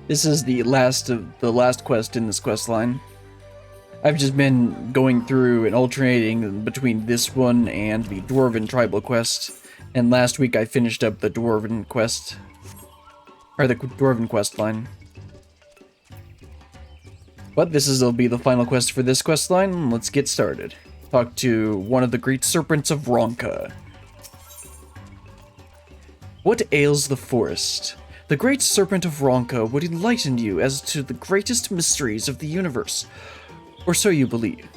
This is the last quest in this quest line. I've just been going through and alternating between this one and the Dwarven Tribal quest, and last week I finished up the Dwarven quest, or the Dwarven quest line. But will be the final quest for this quest line. Let's get started. Talk to one of the great serpents of Ronka. What ails the forest? The great serpent of Ronka would enlighten you as to the greatest mysteries of the universe, or so you believe.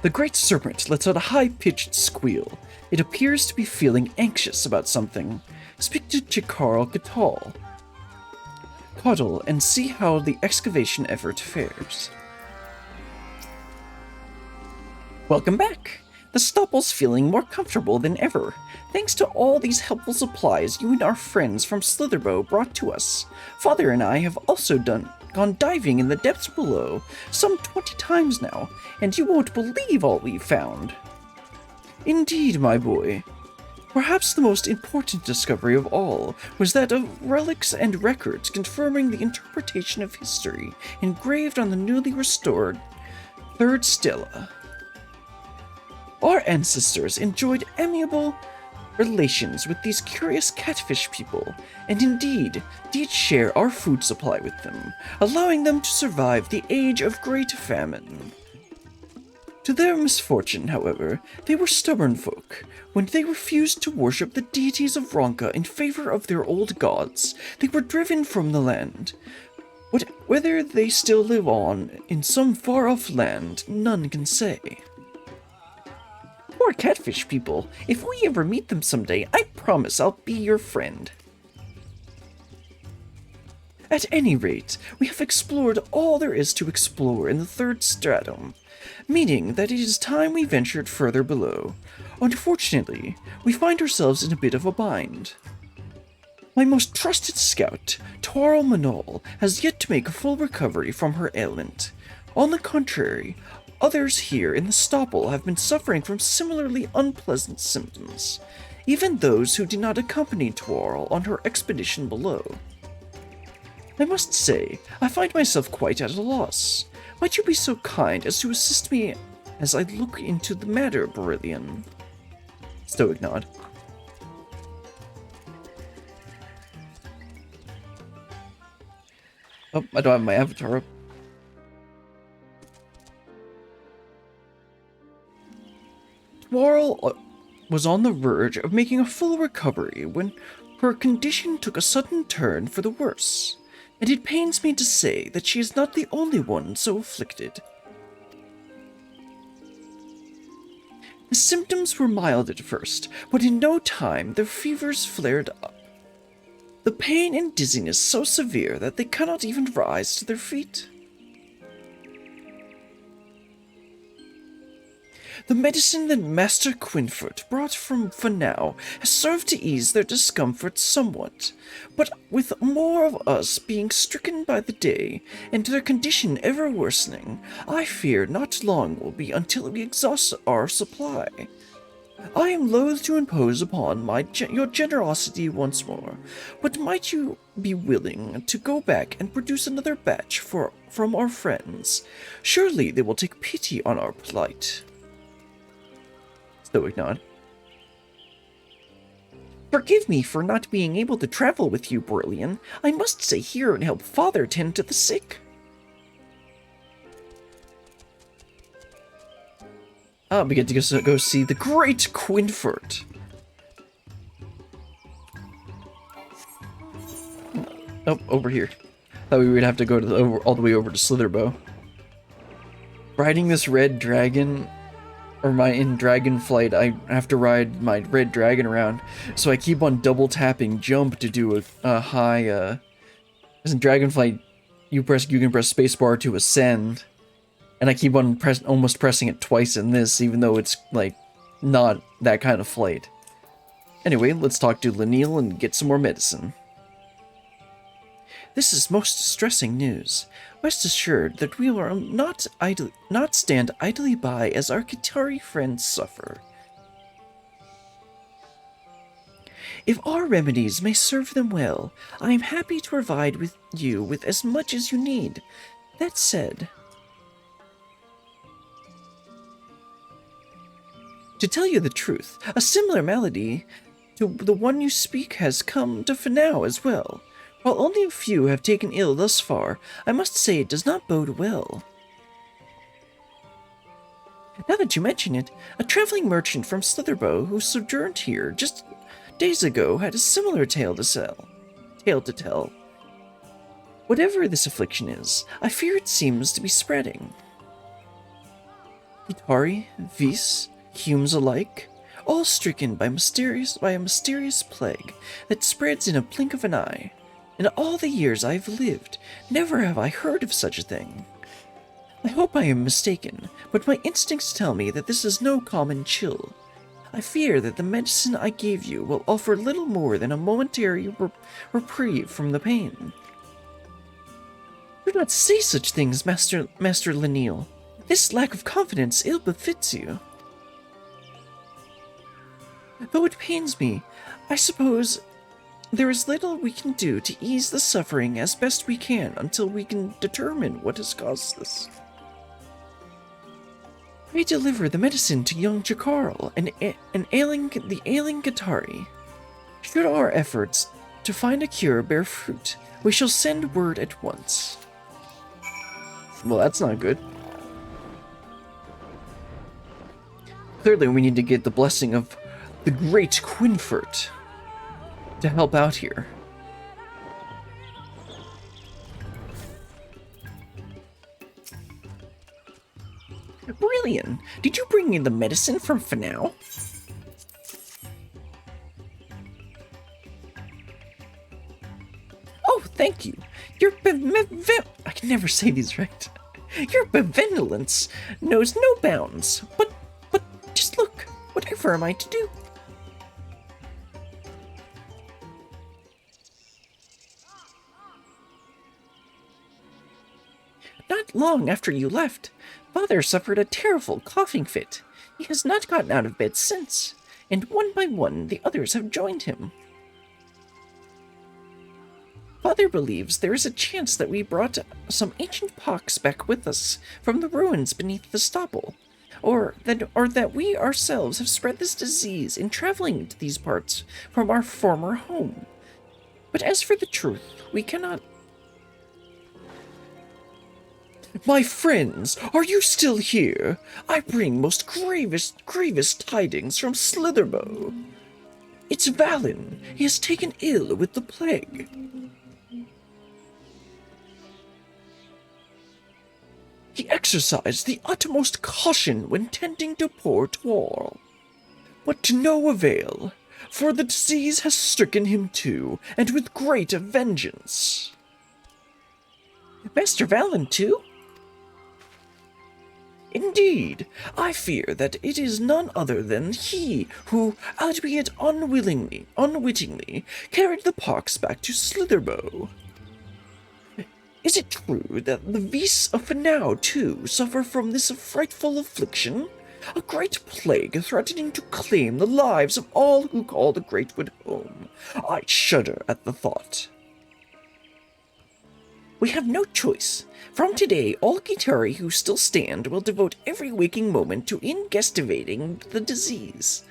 The great serpent lets out a high-pitched squeal. It appears to be feeling anxious about something. Speak to Chaqurl Qhotl and see how the excavation effort fares. Welcome back! The Stopple's feeling more comfortable than ever, thanks to all these helpful supplies you and our friends from Slitherbough brought to us. Father and I have also gone diving in the depths below, some 20 times now, and you won't believe all we've found. Indeed, my boy. Perhaps the most important discovery of all was that of relics and records confirming the interpretation of history engraved on the newly restored third stela. Our ancestors enjoyed amiable relations with these curious catfish people, and indeed did share our food supply with them, allowing them to survive the age of great famine. To their misfortune, however, they were stubborn folk. When they refused to worship the deities of Ronka in favor of their old gods, they were driven from the land. Whether they still live on in some far-off land, none can say. Poor catfish people. If we ever meet them someday, I promise I'll be your friend. At any rate, we have explored all there is to explore in the third stratum, meaning that it is time we ventured further below. Unfortunately, we find ourselves in a bit of a bind. My most trusted scout, Qitarl Natl, has yet to make a full recovery from her ailment. On the contrary, others here in the Stopple have been suffering from similarly unpleasant symptoms, even those who did not accompany Qitarl on her expedition below. I must say, I find myself quite at a loss. Might you be so kind as to assist me as I look into the matter, Brillian? Stoic nod. Oh, I don't have my avatar up. Qitarl was on the verge of making a full recovery when her condition took a sudden turn for the worse, and it pains me to say that she is not the only one so afflicted. The symptoms were mild at first, but in no time their fevers flared up. The pain and dizziness so severe that they cannot even rise to their feet. The medicine that Master Quinford brought from Fanau has served to ease their discomfort somewhat, but with more of us being stricken by the day, and their condition ever worsening, I fear not long will be until we exhaust our supply. I am loath to impose upon your generosity once more, but might you be willing to go back and produce another batch from our friends? Surely they will take pity on our plight. Stoic nod. Forgive me for not being able to travel with you, Brillian. I must stay here and help Father tend to the sick. We get to go see the great Quinford. Oh, over here. Thought we would have to go to all the way over to Slitherbough. Riding this red dragon, or in Dragonflight, I have to ride my red dragon around, so I keep on double tapping jump to do a high. As in Dragonflight, you can press spacebar to ascend. And I keep on almost pressing it twice in this, even though it's, like, not that kind of flight. Anyway, let's talk to Lanil and get some more medicine. This is most distressing news. Rest assured that we will not stand idly by as our Qitari friends suffer. If our remedies may serve them well, I am happy to provide you with as much as you need. That said, to tell you the truth, a similar malady to the one you speak has come to Finau as well. While only a few have taken ill thus far, I must say it does not bode well. Now that you mention it, a traveling merchant from Slitherbough who sojourned here just days ago had a similar tale to tell. Whatever this affliction is, I fear it seems to be spreading. Qitari, Vis, Humes alike, all stricken by a mysterious plague that spreads in a blink of an eye. In all the years I've lived, never have I heard of such a thing. I hope I am mistaken, but my instincts tell me that this is no common chill. I fear that the medicine I gave you will offer little more than a momentary reprieve from the pain. Do not say such things, Master Lenil. This lack of confidence ill befits you. Though it pains me, I suppose there is little we can do to ease the suffering as best we can until we can determine what has caused this. Pray deliver the medicine to young Chaqurl and the ailing Qitari. Should our efforts to find a cure bear fruit, we shall send word at once. Well, that's not good. Clearly, we need to get the blessing of the great Quinfert to help out here. Brilliant! Did you bring in the medicine from Finau? Oh, thank you. I can never say these right. Your benevolence knows no bounds. But just look. Whatever am I to do? Not long after you left, Father suffered a terrible coughing fit. He has not gotten out of bed since, and one by one the others have joined him. Father believes there is a chance that we brought some ancient pox back with us from the ruins beneath the Stopple, or that we ourselves have spread this disease in traveling to these parts from our former home. But as for the truth, we cannot. My friends, are you still here? I bring most grievous tidings from Slitherbough. It's Valen. He has taken ill with the plague. He exercised the utmost caution when tending to poor Qhotl, but to no avail, for the disease has stricken him too, and with great vengeance. Master Valen too? Indeed, I fear that it is none other than he who, albeit unwittingly, carried the pox back to Slitherbough. Is it true that the Vis of Finau, too, suffer from this frightful affliction? A great plague threatening to claim the lives of all who call the Greatwood home. I shudder at the thought. We have no choice. From today, all Qitari who still stand will devote every waking moment to investigating the disease.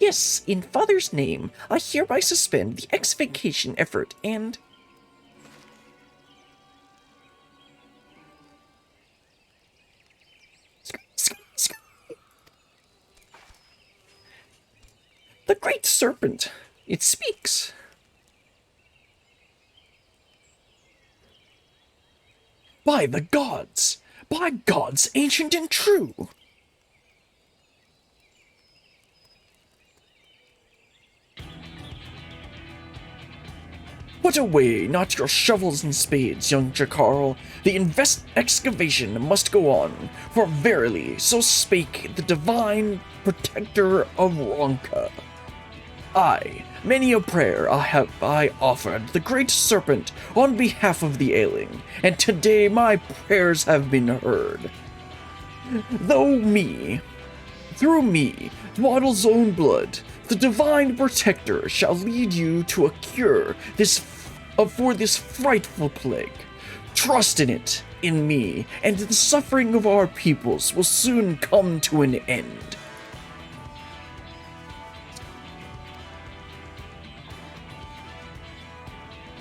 Yes, in Father's name, I hereby suspend the extrication effort and... The great serpent, it speaks. By the gods! By gods ancient and true! Put away not your shovels and spades, young Chaqurl. The excavation must go on, for verily, so spake the divine protector of Ronka. Aye, many a prayer have I offered the great serpent on behalf of the ailing, and today my prayers have been heard. Through me, Qhotl's own blood, The divine protector shall lead you to a cure for this frightful plague. Trust in it, in me, and the suffering of our peoples will soon come to an end.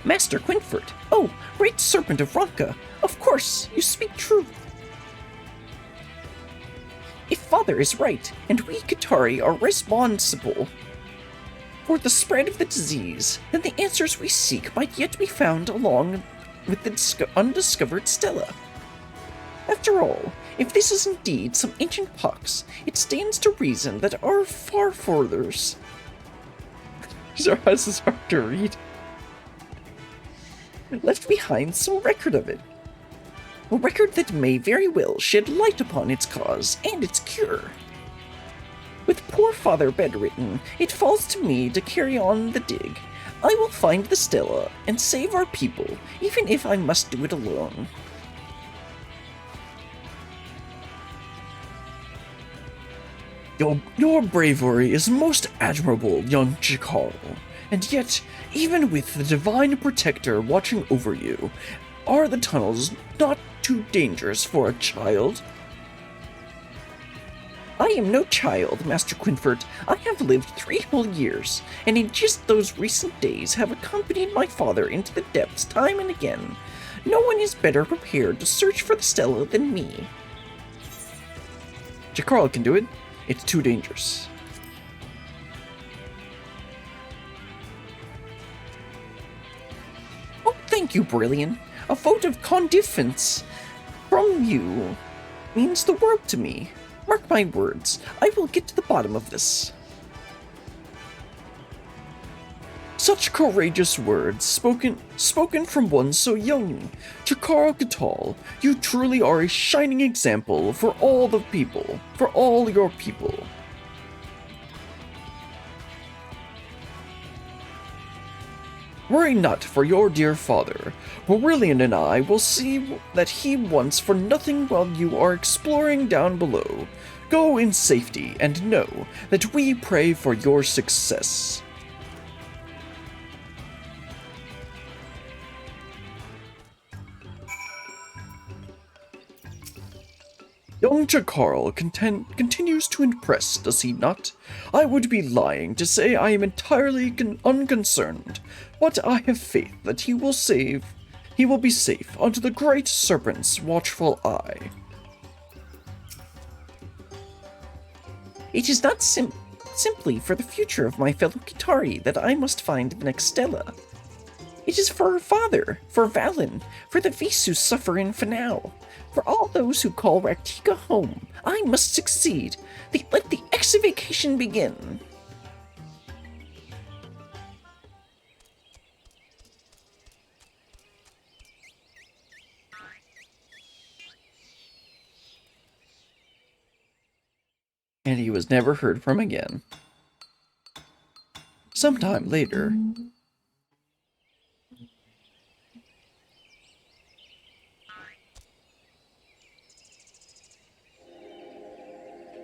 Master Quinford, oh, great serpent of Rak'tika, of course, you speak truth. If Father is right, and we Qitari are responsible for the spread of the disease, then the answers we seek might yet be found along with the undiscovered stela. After all, if this is indeed some ancient pox, it stands to reason that our forefathers... This is hard to read. Left behind some record of it. A record that may very well shed light upon its cause and its cure. With poor Father bedridden, it falls to me to carry on the dig. I will find the stela and save our people, even if I must do it alone. Your bravery is most admirable, young Chaqurl, and yet, even with the divine protector watching over you, are the tunnels not too dangerous for a child? I am no child, Master Quinford. I have lived 3 whole years, and in just those recent days have accompanied my father into the depths time and again. No one is better prepared to search for the stela than me. Chaqurl can do it. It's too dangerous. Oh, thank you, Brilliant. A vote of confidence from you means the world to me. Mark my words, I will get to the bottom of this. Such courageous words, spoken from one so young. Chaqurl Qhotl, you truly are a shining example for all your people. Worry not for your dear father. Aurelian and I will see that he wants for nothing while you are exploring down below. Go in safety and know that we pray for your success. Young Chaqurl continues to impress, does he not? I would be lying to say I am entirely unconcerned, but I have faith that he will be safe under the great serpent's watchful eye. It is not simply for the future of my fellow Qitari that I must find the next stela. It is for her father, for Valen, for the Visu suffering for now. For all those who call Rak'tika home, I must succeed. Let the excavation begin. And he was never heard from again. Sometime later...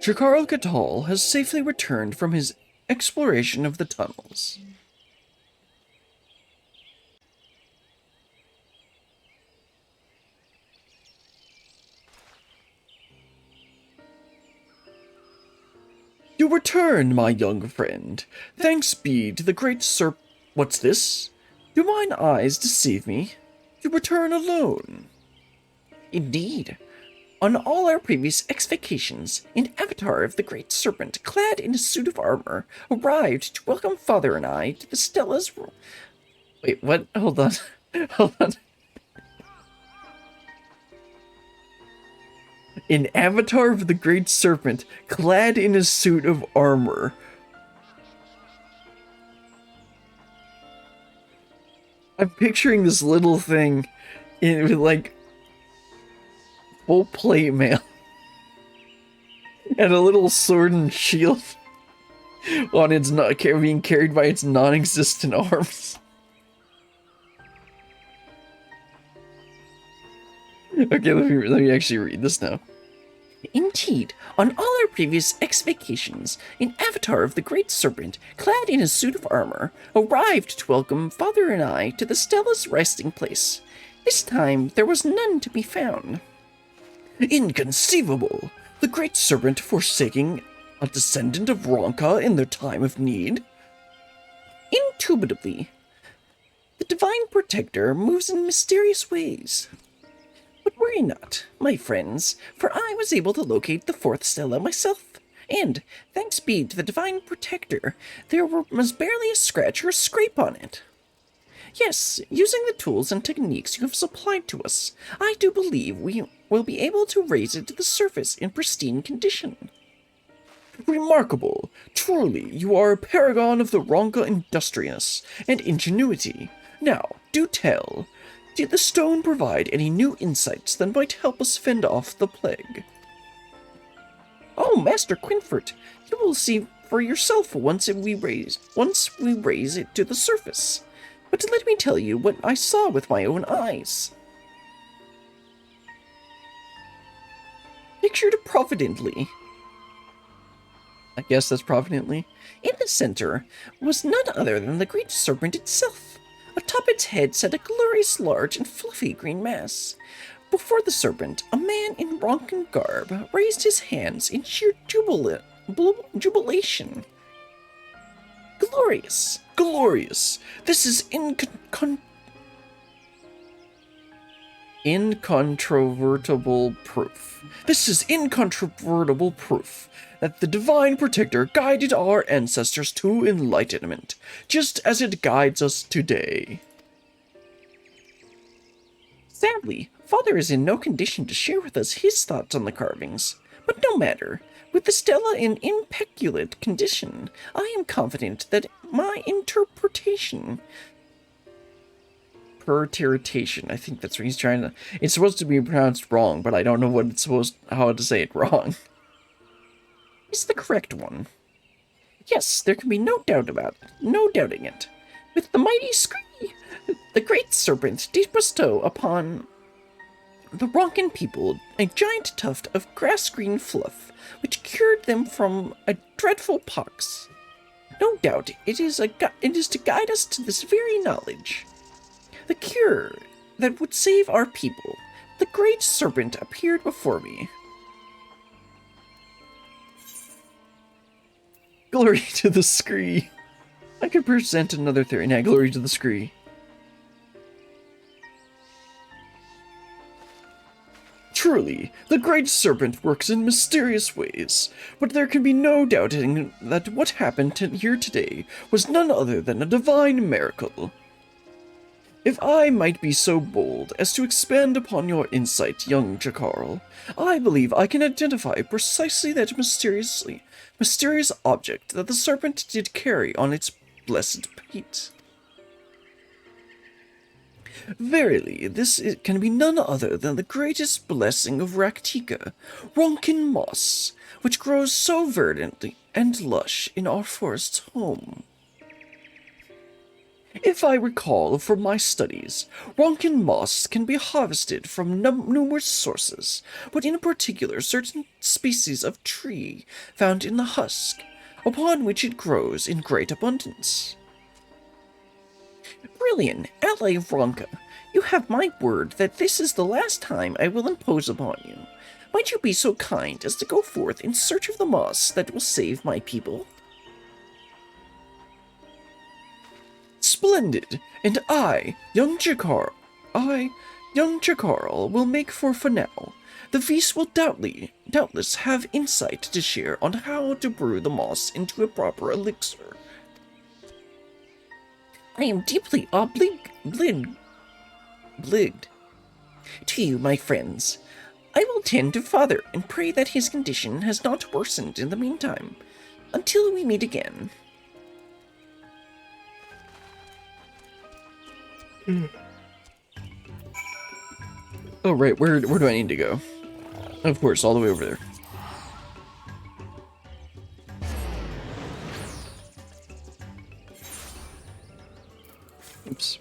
Chaqurl Qhotl has safely returned from his exploration of the tunnels. You return, my young friend. Thanks be to the great What's this? Do mine eyes deceive me? You return alone. Indeed. On all our previous excavations, an avatar of the Great Serpent, clad in a suit of armor, arrived to welcome Father and I to the Stella's room. Wait, what? Hold on. Hold on. An avatar of the Great Serpent, clad in a suit of armor. I'm picturing this little thing with, like, full plate mail and a little sword and shield on its being carried by its non-existent arms. Okay, let me actually read this now. Indeed, on all our previous ex-vacations, an avatar of the Great Serpent, clad in a suit of armor, arrived to welcome Father and I to the Stella's resting place. This time, there was none to be found. Inconceivable! The Great Serpent forsaking a descendant of Ronka in their time of need? Indubitably, the Divine Protector moves in mysterious ways. But worry not, my friends, for I was able to locate the fourth stella myself. And, thanks be to the Divine Protector, there was barely a scratch or a scrape on it. Yes, using the tools and techniques you have supplied to us, I do believe we will be able to raise it to the surface in pristine condition. Remarkable! Truly, you are a paragon of the Ronka industriousness and ingenuity. Now, do tell, did the stone provide any new insights that might help us fend off the plague? Oh, Master Quinfert, you will see for yourself once we raise it to the surface. But let me tell you what I saw with my own eyes. Pictured providently. I guess that's providently. In the center was none other than the Great Serpent itself. Atop its head sat a glorious, large, and fluffy green mass. Before the serpent, a man in Ronkan garb raised his hands in sheer jubilation. Glorious! Glorious! This is incontrovertible proof. This is incontrovertible proof that the Divine Protector guided our ancestors to enlightenment, just as it guides us today. Sadly, Father is in no condition to share with us his thoughts on the carvings. But no matter. With the stella in immaculate condition, I am confident that my interpretation, I think that's what he's trying to... It's supposed to be pronounced wrong, but I don't know how to say it wrong. Is the correct one. Yes, there can be no doubting it. With the mighty scree, the Great Serpent did bestow upon the Ronkan people a giant tuft of grass-green fluff, which cured them from a dreadful pox. No doubt it is to guide us to this very knowledge. The cure that would save our people. The Great Serpent appeared before me. Glory to the scree. I could present another theory. Now, glory to the scree. Truly, the Great Serpent works in mysterious ways, but there can be no doubting that what happened here today was none other than a divine miracle. If I might be so bold as to expand upon your insight, young Chaqurl, I believe I can identify precisely that mysterious object that the serpent did carry on its blessed pate. Verily, this can be none other than the greatest blessing of Rak'tika, Ronkan moss, which grows so verdantly and lush in our forest's home. If I recall from my studies, Ronkan moss can be harvested from numerous sources, but in particular certain species of tree found in the husk, upon which it grows in great abundance. Brilliant ally of Ronka, you have my word that this is the last time I will impose upon you. Might you be so kind as to go forth in search of the moss that will save my people? Splendid! And young Chaqurl, will make for now. The Feast will doubtless have insight to share on how to brew the moss into a proper elixir. I am deeply obliged to you, my friends. I will tend to Father and pray that his condition has not worsened in the meantime. Until we meet again. Oh, right, where do I need to go? Of course, all the way over there. Oops.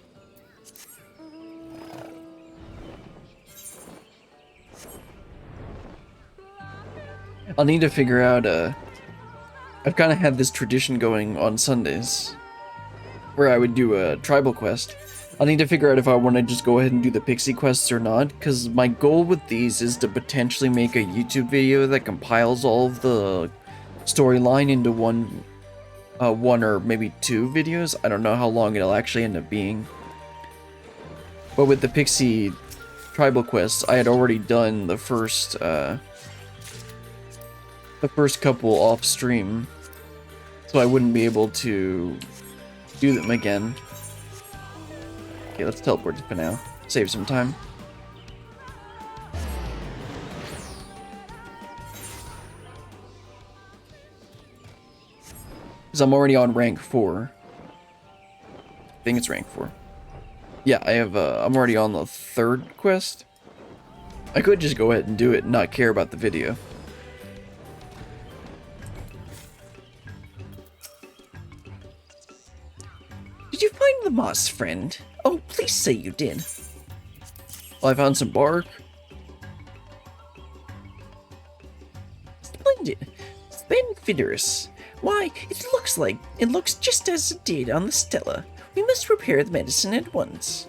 I'll need to figure out, I've kind of had this tradition going on Sundays, where I would do a tribal quest. I'll need to figure out if I want to just go ahead and do the pixie quests or not, because my goal with these is to potentially make a YouTube video that compiles all of the storyline into one or maybe 2 videos. I don't know how long it'll actually end up being. But with the pixie tribal quests, I had already done the first couple off stream, so I wouldn't be able to do them again. Okay, let's teleport to Panau. Save some time. Because I'm already on rank 4. I think it's rank 4. Yeah, I'm already on the 3rd quest. I could just go ahead and do it and not care about the video. Did you find the moss, friend? Oh, please say you did. Well, I found some bark. Splendid. Splendiferous. Why, it looks just as it did on the Stella. We must prepare the medicine at once.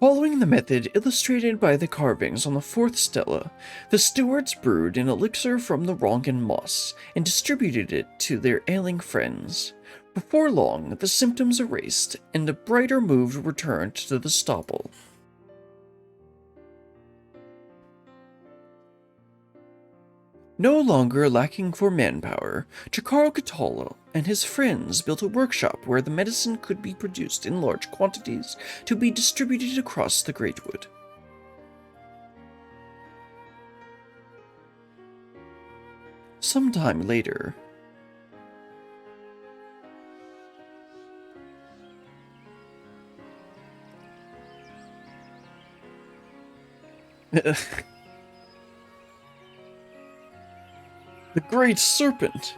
Following the method illustrated by the carvings on the 4th stela, the stewards brewed an elixir from the Rongan moss and distributed it to their ailing friends. Before long, the symptoms erased, and a brighter mood returned to the Stopple. No longer lacking for manpower, Chaqurl Qhotl and his friends built a workshop where the medicine could be produced in large quantities to be distributed across the Greatwood. Sometime later, the Great Serpent.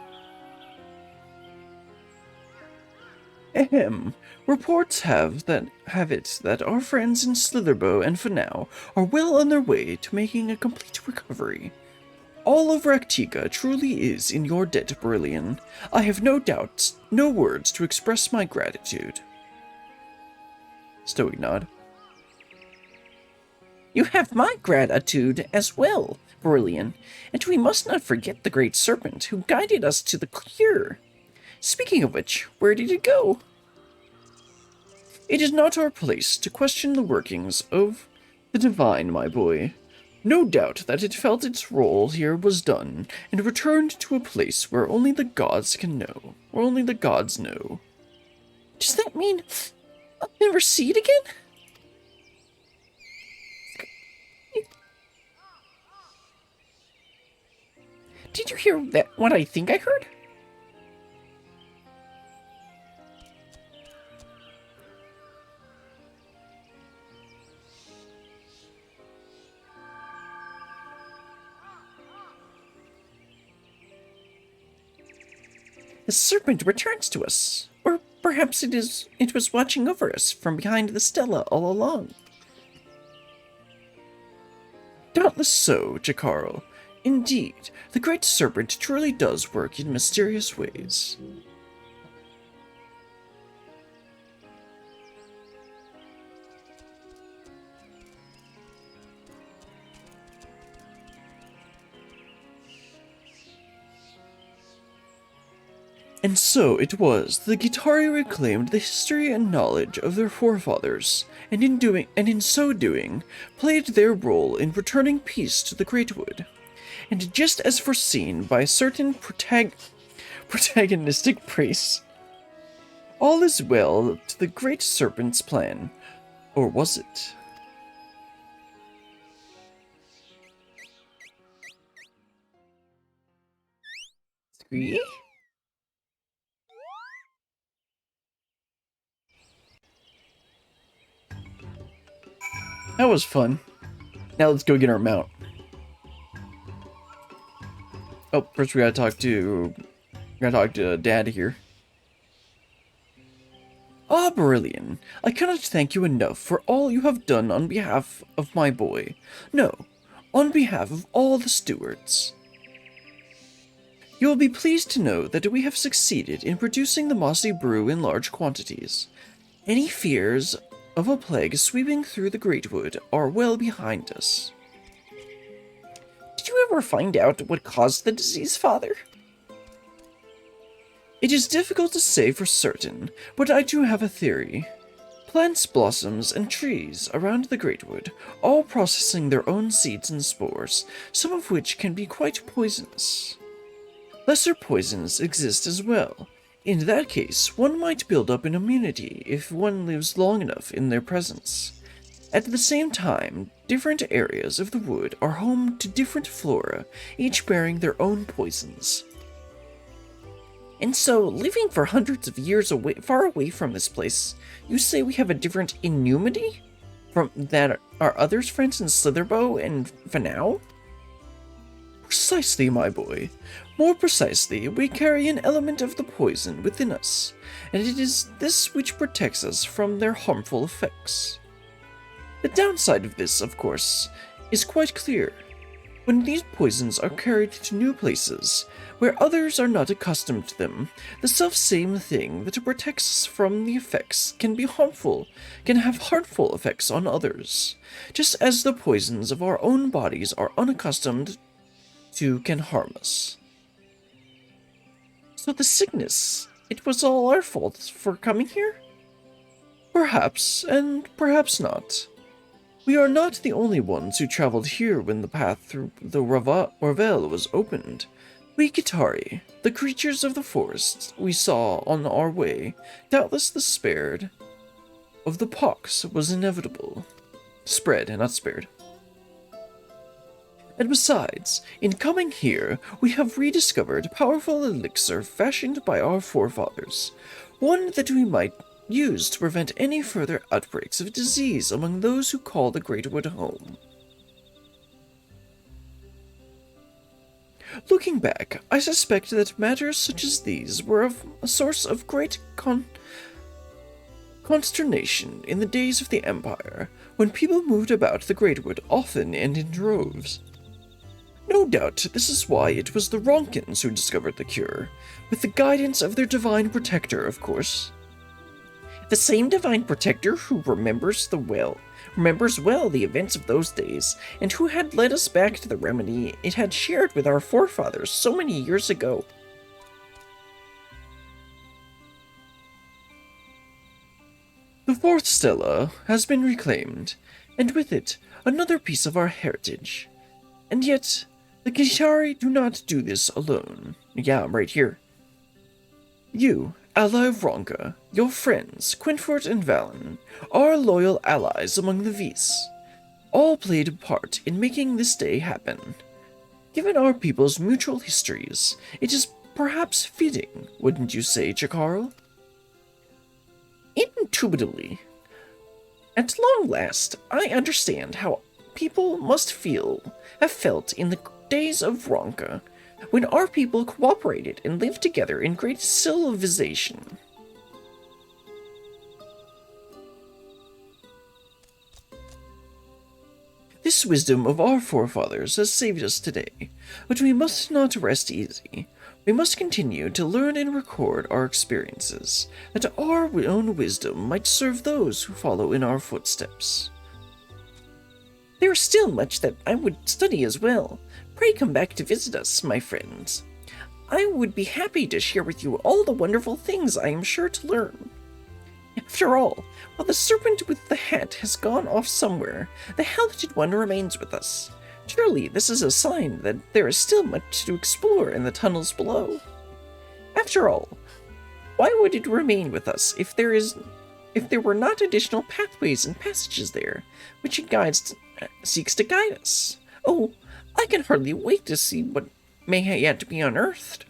Ahem. Reports have it that our friends in Slitherbough and Fanau are well on their way to making a complete recovery. All of Rak'tika truly is in your debt, Brillian. I have no doubts, no words to express my gratitude. Stoic nod. You have my gratitude as well, Brillian, and we must not forget the Great Serpent who guided us to the cure. Speaking of which, where did it go? It is not our place to question the workings of the divine, my boy. No doubt that it felt its role here was done, and returned to a place where only the gods can know, where only the gods know. Does that mean I'll never see it again? Did you hear that? What I think I heard? The serpent returns to us, or perhaps it was watching over us from behind the stela all along. Doubtless so, Chaqurl. Indeed, the Great Serpent truly does work in mysterious ways. And so it was the Qitari reclaimed the history and knowledge of their forefathers, and in so doing, played their role in returning peace to the Greatwood. And just as foreseen by certain protagonistic priests, all is well to the Great Serpent's plan. Or was it? Agree? That was fun. Now let's go get our mount. Oh, first we gotta talk to Dad here. Ah, Brilliant, I cannot thank you enough for all you have done on behalf of my boy. No, on behalf of all the stewards. You will be pleased to know that we have succeeded in producing the mossy brew in large quantities. Any fears of a plague sweeping through the Greatwood are well behind us. Did you ever find out what caused the disease, Father? It is difficult to say for certain, but I do have a theory. Plants, blossoms, and trees around the Greatwood, all processing their own seeds and spores, some of which can be quite poisonous. Lesser poisons exist as well. In that case, one might build up an immunity if one lives long enough in their presence. At the same time, different areas of the wood are home to different flora, each bearing their own poisons. And so, living for hundreds of years far away from this place, you say we have a different immunity from that our others friends in Slitherbough and Fanau? Precisely, my boy. More precisely, we carry an element of the poison within us, and it is this which protects us from their harmful effects. The downside of this, of course, is quite clear. When these poisons are carried to new places, where others are not accustomed to them, the self-same thing that protects us from the effects can have harmful effects on others, just as the poisons of our own bodies are unaccustomed to can harm us. So the sickness, it was all our fault for coming here? Perhaps, and perhaps not. We are not the only ones who traveled here when the path through the Ravel was opened. We Qitari, the creatures of the forests we saw on our way, doubtless the spared of the pox was inevitable. Spread, not spared. And besides, in coming here, we have rediscovered a powerful elixir fashioned by our forefathers, one that we might use to prevent any further outbreaks of disease among those who call the Greatwood home. Looking back, I suspect that matters such as these were a source of great consternation in the days of the Empire, when people moved about the Greatwood often and in droves. No doubt this is why it was the Ronkins who discovered the cure, with the guidance of their divine protector, of course. The same divine protector who remembers well the events of those days, and who had led us back to the remedy it had shared with our forefathers so many years ago. The fourth stella has been reclaimed, and with it, another piece of our heritage. And yet, the Qitari do not do this alone. Yeah, I'm right here. You, ally of Ronka, your friends, Quintfort and Valen, are loyal allies among the Vis. All played a part in making this day happen. Given our people's mutual histories, it is perhaps fitting, wouldn't you say, Chaqurl? Indubitably. At long last, I understand how people must have felt in the days of Ronka, when our people cooperated and lived together in great civilization. This wisdom of our forefathers has saved us today, but we must not rest easy. We must continue to learn and record our experiences, that our own wisdom might serve those who follow in our footsteps. There is still much that I would study as well. Pray come back to visit us, my friends. I would be happy to share with you all the wonderful things I am sure to learn. After all, while the serpent with the hat has gone off somewhere, the helmeted one remains with us. Surely this is a sign that there is still much to explore in the tunnels below. After all, why would it remain with us if there were not additional pathways and passages there, which it seeks to guide us? Oh, I can hardly wait to see what may yet be unearthed.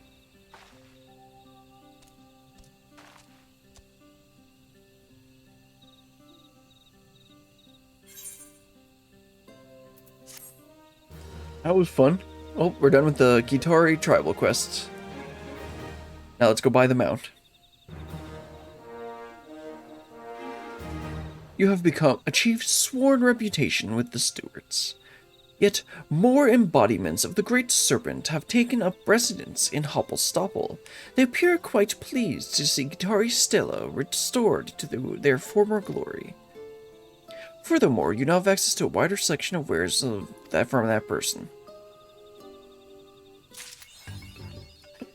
That was fun. Oh, we're done with the Qitari tribal quest. Now let's go buy the mount. You have achieved sworn reputation with the stewards. Yet more embodiments of the Great Serpent have taken up residence in Hopl Stopple. They appear quite pleased to see Qitari Stella restored to their former glory. Furthermore, you now have access to a wider selection of wares from that person.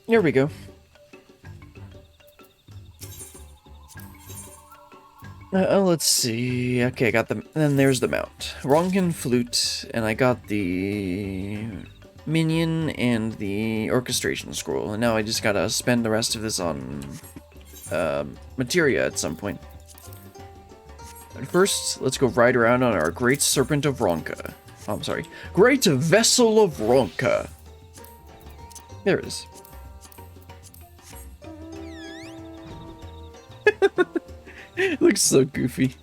Here we go. Let's see. Okay, I got the. Then there's the mount. Ronkin flute, and I got the minion and the orchestration scroll. And now I just gotta spend the rest of this on materia at some point. But first, let's go ride around on our Great Serpent of Ronka. Oh, I'm sorry. Great Vessel of Ronka. There it is. It looks so goofy.